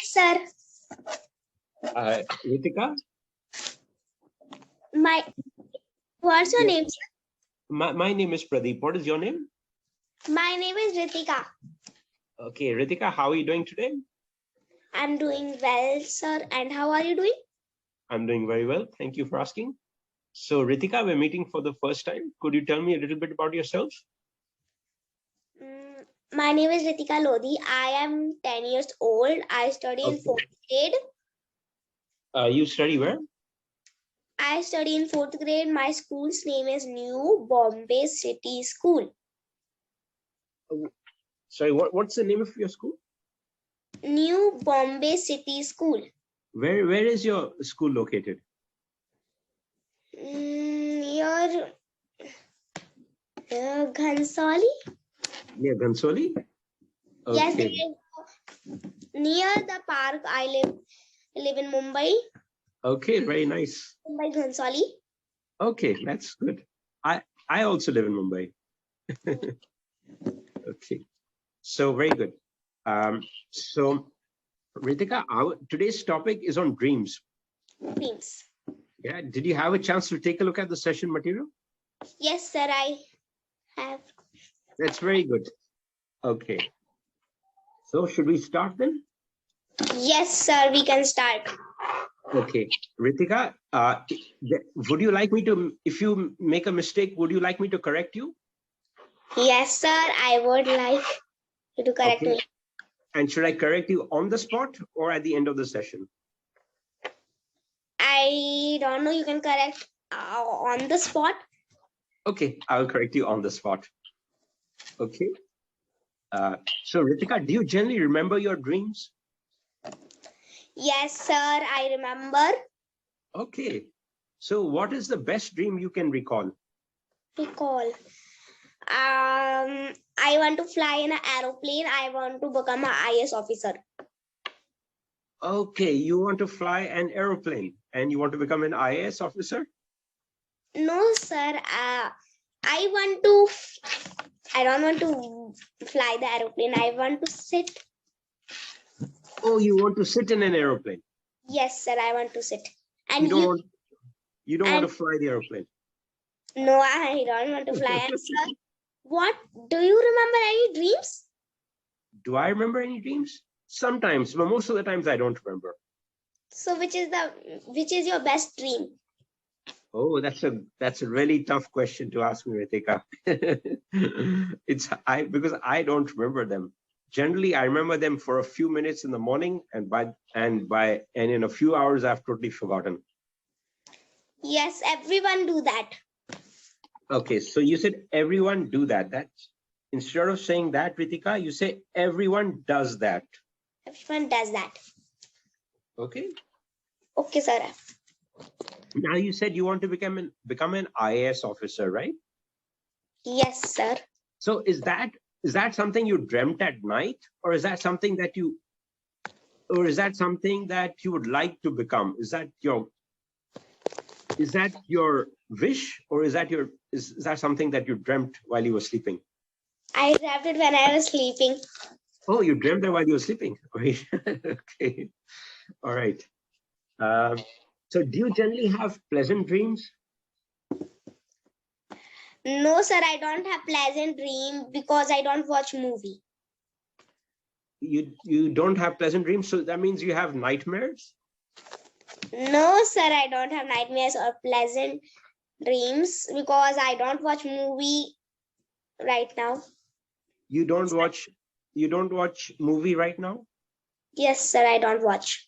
Sir, Ritika, what's your name, sir? my name is Pradeep. What is your name? My name is Ritika. Okay, Ritika, how are you doing today? I'm doing well, sir. And how are you doing? I'm doing very well. Thank you for asking. So, Ritika, we're meeting for the first time. Could you tell me a little bit about yourself? My name is Ritika Lodi. I am 10 years old. I study in 4th grade. You study where? I study in 4th grade. My school's name is New Bombay City School. Sorry, what's the name of your school? New Bombay City School. Where is your school located? Near Ghansoli. Near Ghansoli? Okay. Yes, near the park. I live in Mumbai. Okay, very nice. Mumbai Ghansoli. Okay, that's good. I also live in Mumbai. Okay, so very good. So Ritika, today's topic is on dreams. Dreams. Yeah, did you have a chance to take a look at the session material? Yes, sir, I have. That's very good. Okay. So should we start then? Yes, sir, we can start. Okay. Ritika, would you like me to, if you make a mistake, would you like me to correct you? Yes, sir, I would like you to correct me. And should I correct you on the spot or at the end of the session? I don't know, you can correct on the spot. Okay, I'll correct you on the spot. Okay. So Ritika, do you generally remember your dreams? Yes, sir, I remember. Okay. So what is the best dream you can recall? I want to fly in an aeroplane. I want to become an IAS officer. Okay, you want to fly an aeroplane and you want to become an IAS officer? No, sir. I don't want to fly the aeroplane. I want to sit. Oh, you want to sit in an aeroplane? Yes, sir, I want to sit. And you don't want to fly the aeroplane? No, I don't want to fly. And sir, what? Do you remember any dreams? Do I remember any dreams? Sometimes, but most of the times I don't remember. So which is your best dream? Oh, that's a really tough question to ask me, Ritika. Because I don't remember them. Generally, I remember them for a few minutes in the morning, and in a few hours I've totally forgotten. Yes, everyone do that. Okay, so you said everyone do that. That's instead of saying that, Ritika, you say everyone does that. Everyone does that. Okay. Okay, sir. Now you said you want to become an IAS officer, right? Yes, sir. So is that something you dreamt at night, or is that something that you would like to become? Is that your wish, or is that something that you dreamt while you were sleeping? I dreamt it when I was sleeping. Oh, you dreamt that while you were sleeping. Okay. All right. So do you generally have pleasant dreams? No, sir, I don't have pleasant dream because I don't watch movie. You don't have pleasant dreams, so that means you have nightmares? No, sir, I don't have nightmares or pleasant dreams because I don't watch movie right now. You don't watch movie right now? Yes, sir, I don't watch.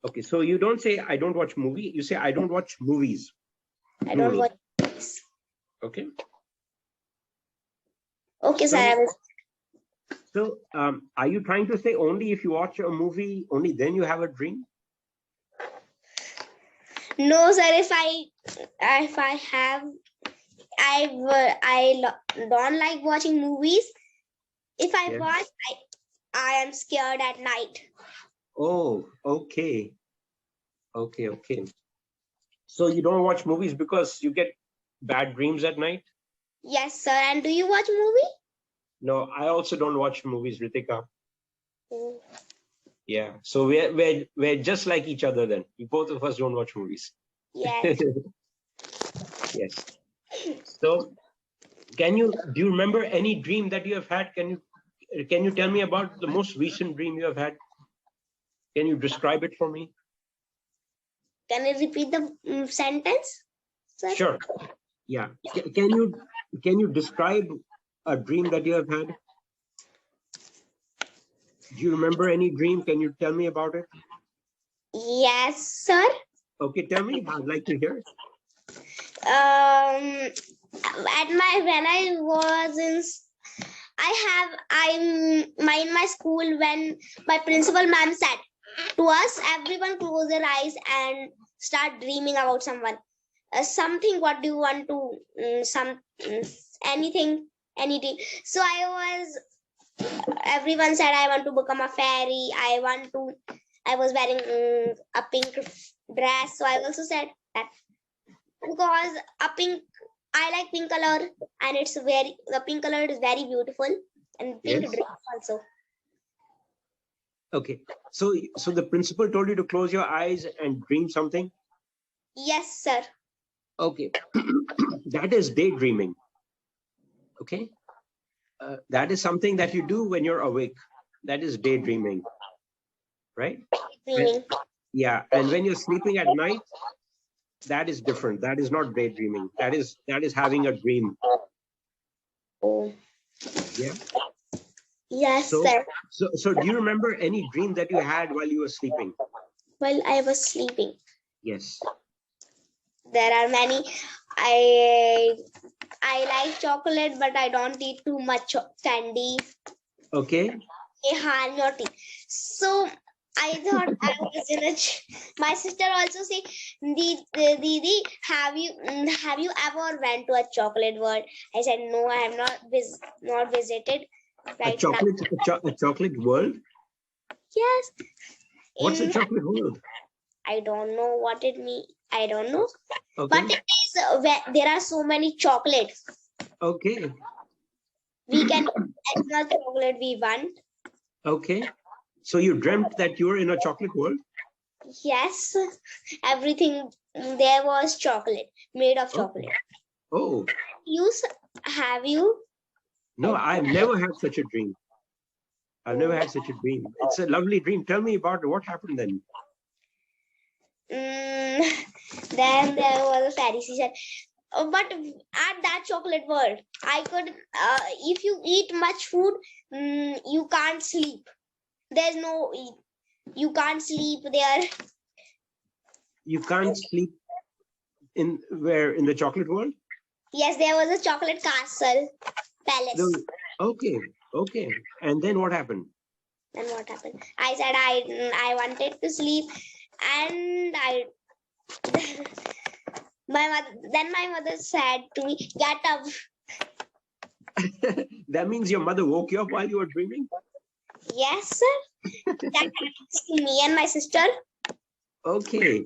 Okay, so you don't say I don't watch movie, you say I don't watch movies. I don't watch movies. Okay. Okay, sir. So are you trying to say only if you watch a movie, only then you have a dream? No, sir, if I don't like watching movies. If I watch, I am scared at night. Oh, okay. Okay. So you don't watch movies because you get bad dreams at night? Yes, sir. And do you watch movie? No, I also don't watch movies, Ritika. Yeah. So we're just like each other then. Both of us don't watch movies. Yes. Yes. So do you remember any dream that you have had? Can you tell me about the most recent dream you have had? Can you describe it for me? Can you repeat the sentence, sir? Sure. Yeah. Can you describe a dream that you have had? Do you remember any dream? Can you tell me about it? Yes, sir. Okay, tell me. I'd like to hear. When I was in, in my school, when my principal ma'am said to us, everyone close their eyes and start dreaming about someone. Something, what do you want to, anything. So everyone said, I want to become a fairy. I was wearing a pink dress. So I also said that, because I like pink color, and the pink color is very beautiful, and pink Yes. dress also. Okay. So the principal told you to close your eyes and dream something? Yes, sir. Okay. That is daydreaming. Okay. That is something that you do when you're awake. That is daydreaming. Right? Dreaming. Yeah. And when you're sleeping at night, that is different. That is not daydreaming. That is having a dream. Oh. Yeah. Yes, So, sir. So do you remember any dream that you had while you were sleeping? While I was sleeping. Yes. There are many. I like chocolate, but I don't eat too much candy. Okay. So I thought I was in my sister also say, Didi, have you ever went to a chocolate world? I said, no, I have not visited right now. A chocolate world? Yes. What's a chocolate world? I don't know what it means. I don't know. Okay. But it is where there are so many chocolates. Okay. We can eat the chocolate we want. Okay. So you dreamt that you were in a chocolate world? Yes. Everything there was chocolate, made of chocolate. Oh. Have you? No, I've never had such a dream. I've never had such a dream. It's a lovely dream. Tell me about it. What happened then? Then there was a fairy season. But at that chocolate world, I could, if you eat much food, you can't sleep. There's no, you can't sleep there. You can't sleep in the chocolate world? Yes, there was a chocolate castle, palace. Okay. Okay. And then what happened? Then what happened? I said I wanted to sleep, and my mother said to me, get up. That means your mother woke you up while you were dreaming? Yes, sir. That happens to me and my sister. Okay.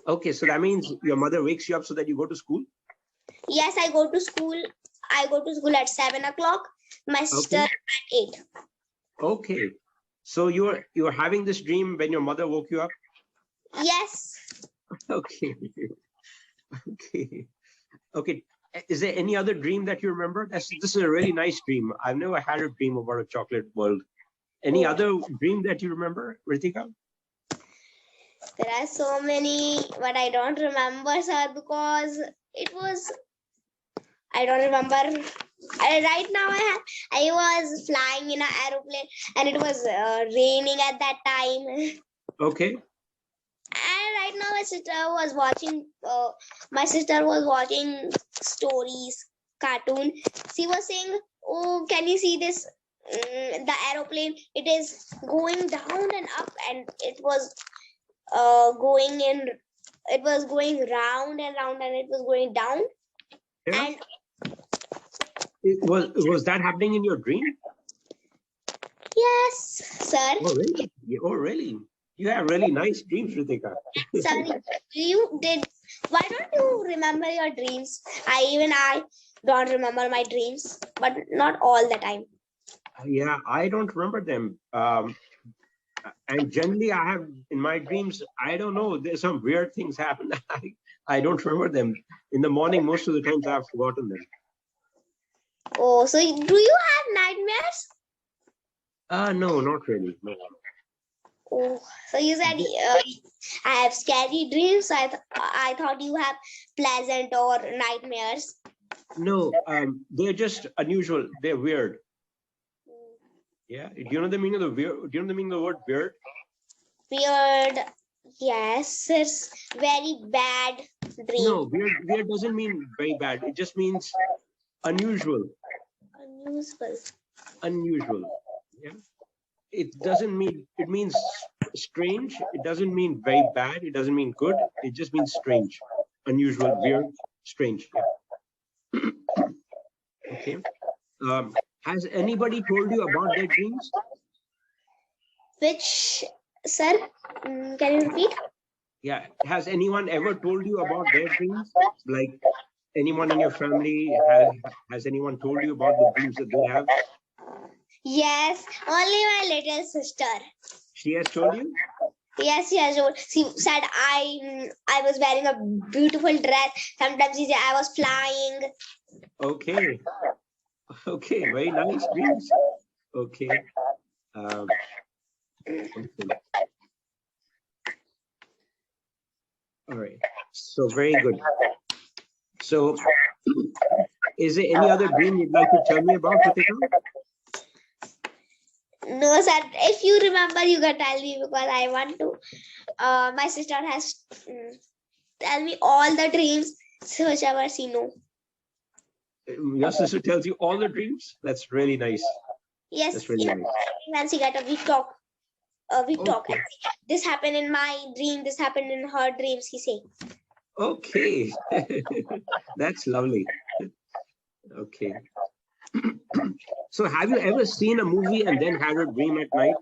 Okay, so that means your mother wakes you up so that you go to school? Yes, I go to school. I go to school at 7 o'clock. My sister at 8. Okay. So you were having this dream when your mother woke you up? Yes. Okay. Okay. Okay. Is there any other dream that you remember? This is a really nice dream. I've never had a dream about a chocolate world. Any other dream that you remember, Ritika? There are so many, but I don't remember, sir, because it was, I don't remember. Right now, I was flying in an aeroplane, and it was raining at that time. Okay. And right now, my sister was watching stories, cartoon. She was saying, "Oh, can you see this? The aeroplane. It is going down and up, and it was going in. It was going round and round, and it was going down." Yeah. And was that happening in your dream? yes, sir. Oh, really? Oh, really? You have really nice dreams, Ritika. Sorry, you did. Why don't you remember your dreams? I don't remember my dreams, but not all the time. Yeah, I don't remember them. And generally, I have in my dreams, I don't know, there's some weird things happen. I don't remember them. In the morning, most of the times I've forgotten them. Oh, so do you have nightmares? No, not really. No. Oh, so you said I have scary dreams. I thought you have pleasant or nightmares. No, they're just unusual. They're weird. Yeah. Do you know the meaning of the weird? Do you know the meaning of the word weird? Weird. Yes, it's very bad dream. No, weird doesn't mean very bad. It just means unusual. Unusual. Yeah. It doesn't mean, it means strange. It doesn't mean very bad. It doesn't mean good. It just means strange, unusual, weird, strange. Yeah. Okay. Has anybody told you about their dreams? Which, sir? Can you repeat? Yeah. Has anyone ever told you about their dreams? Like anyone in your family, has anyone told you about the dreams that they have? Yes, only my little sister. She has told you? Yes, she has told. She said I was wearing a beautiful dress. Sometimes she said I was flying. Okay. Okay, very nice dreams. Okay. Okay. All right. So very good. So is there any other dream you'd like to tell me about, Ritika? No, sir. If you remember, you can tell me because I want to. My sister has tell me all the dreams, whichever she knows. Your sister tells you all the dreams? That's really nice. Yes. That's really nice. When she got we talk. We talk. This happened in my dream. This happened in her dreams. He say. Okay. That's lovely. Okay. So have you ever seen a movie and then had a dream at night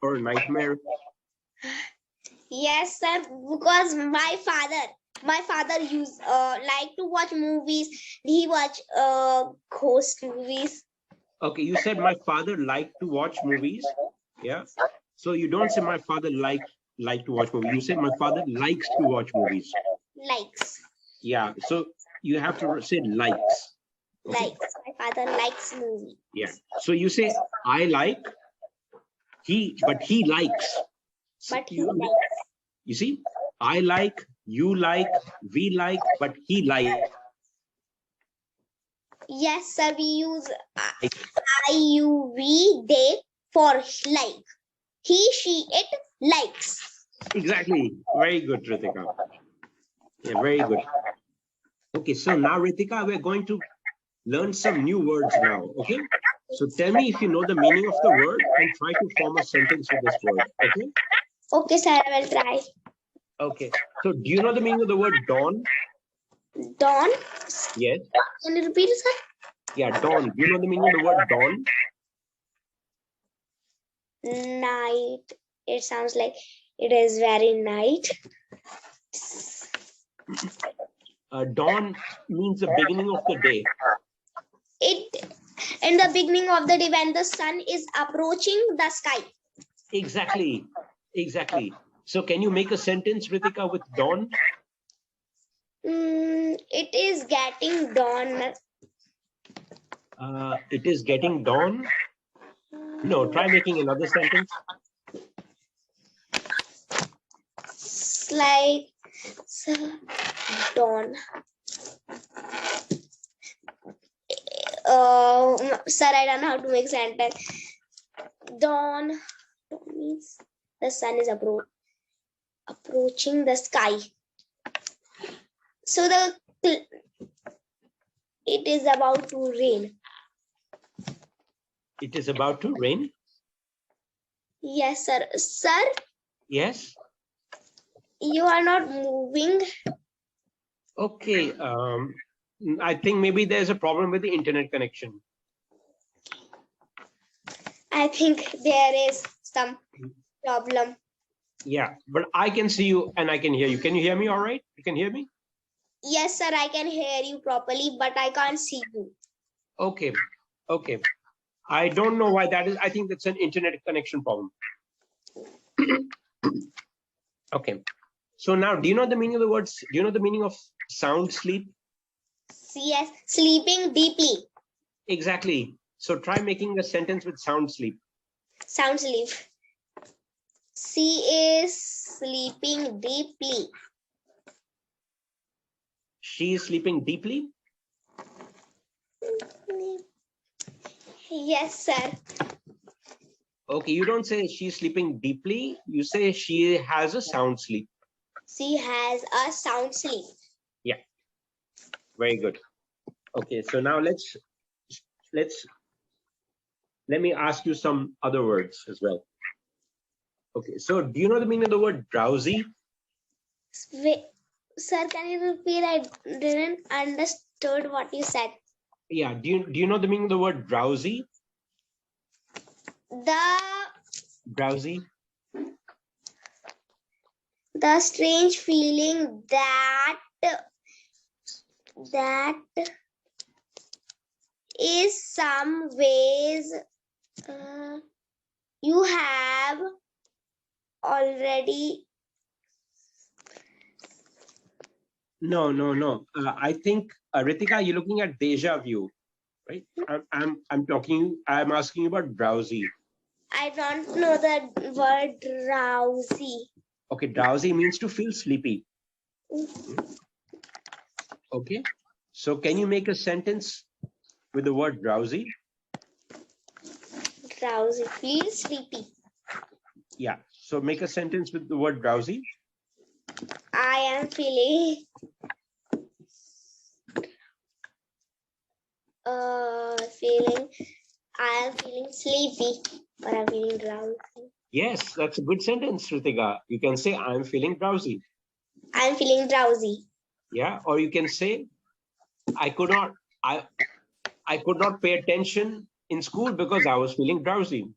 or a nightmare? Yes, sir. Because my father used like to watch movies. He watch ghost movies. Okay, you said my father liked to watch movies. Yeah. So you don't say my father like to watch movies. You say my father likes to watch movies. Likes. Yeah. So you have to say likes. Okay. Likes. My father likes movie. Yeah. So you say I like, but he likes. But he likes. You see, I like, you like, we like, but he likes. Yes, sir. We use I, you, we, they for like. He, she, it likes. Exactly. Very good, Ritika. Yeah, very good. Okay, so now, Ritika, we're going to learn some new words now. Okay. So tell me if you know the meaning of the word and try to form a sentence with this word. Okay. Okay, sir. I will try. Okay. So do you know the meaning of the word dawn? Dawn? Yes. Can you repeat it, sir? Yeah, dawn. Do you know the meaning of the word dawn? Night. It sounds like it is very night. Dawn means the beginning of the day. It in the beginning of the day when the sun is approaching the sky. Exactly. Exactly. So can you make a sentence, Ritika, with dawn? It is getting dawn. It is getting dawn. No, try making another sentence. It's like dawn. Sir, I don't know how to make sentence. Dawn means the sun is approaching the sky. So it is about to rain. It is about to rain? Yes, sir. Sir? Yes? You are not moving. Okay. I think maybe there's a problem with the internet connection. I think there is some problem. Yeah, but I can see you and I can hear you. Can you hear me all right? You can hear me? Yes, sir. I can hear you properly, but I can't see you. Okay. Okay. I don't know why that is. I think that's an internet connection problem. Okay. So now, do you know the meaning of the words? Do you know the meaning of sound sleep? Yes, sleeping deeply. Exactly. So try making a sentence with sound sleep. Sound sleep. She is sleeping deeply. She is sleeping deeply? Yes, sir. Okay, you don't say she's sleeping deeply. You say she has a sound sleep. She has a sound sleep. Yeah. Very good. Okay, so now let me ask you some other words as well. Okay, so do you know the meaning of the word drowsy? Wait, sir, can you repeat? I didn't understood what you said. Yeah, do you know the meaning of the word drowsy? Drowsy. The strange feeling that is some ways you have already. No. I think Ritika, you're looking at deja vu, right? I'm asking you about drowsy. I don't know the word drowsy. Okay, drowsy means to feel sleepy. Okay, so can you make a sentence with the word drowsy? Drowsy, feel sleepy. Yeah, so make a sentence with the word drowsy. I am feeling I am feeling sleepy, or I'm feeling drowsy. Yes, that's a good sentence, Ritika. You can say I'm feeling drowsy. I'm feeling drowsy. Yeah, or you can say I could not pay attention in school because I was feeling drowsy.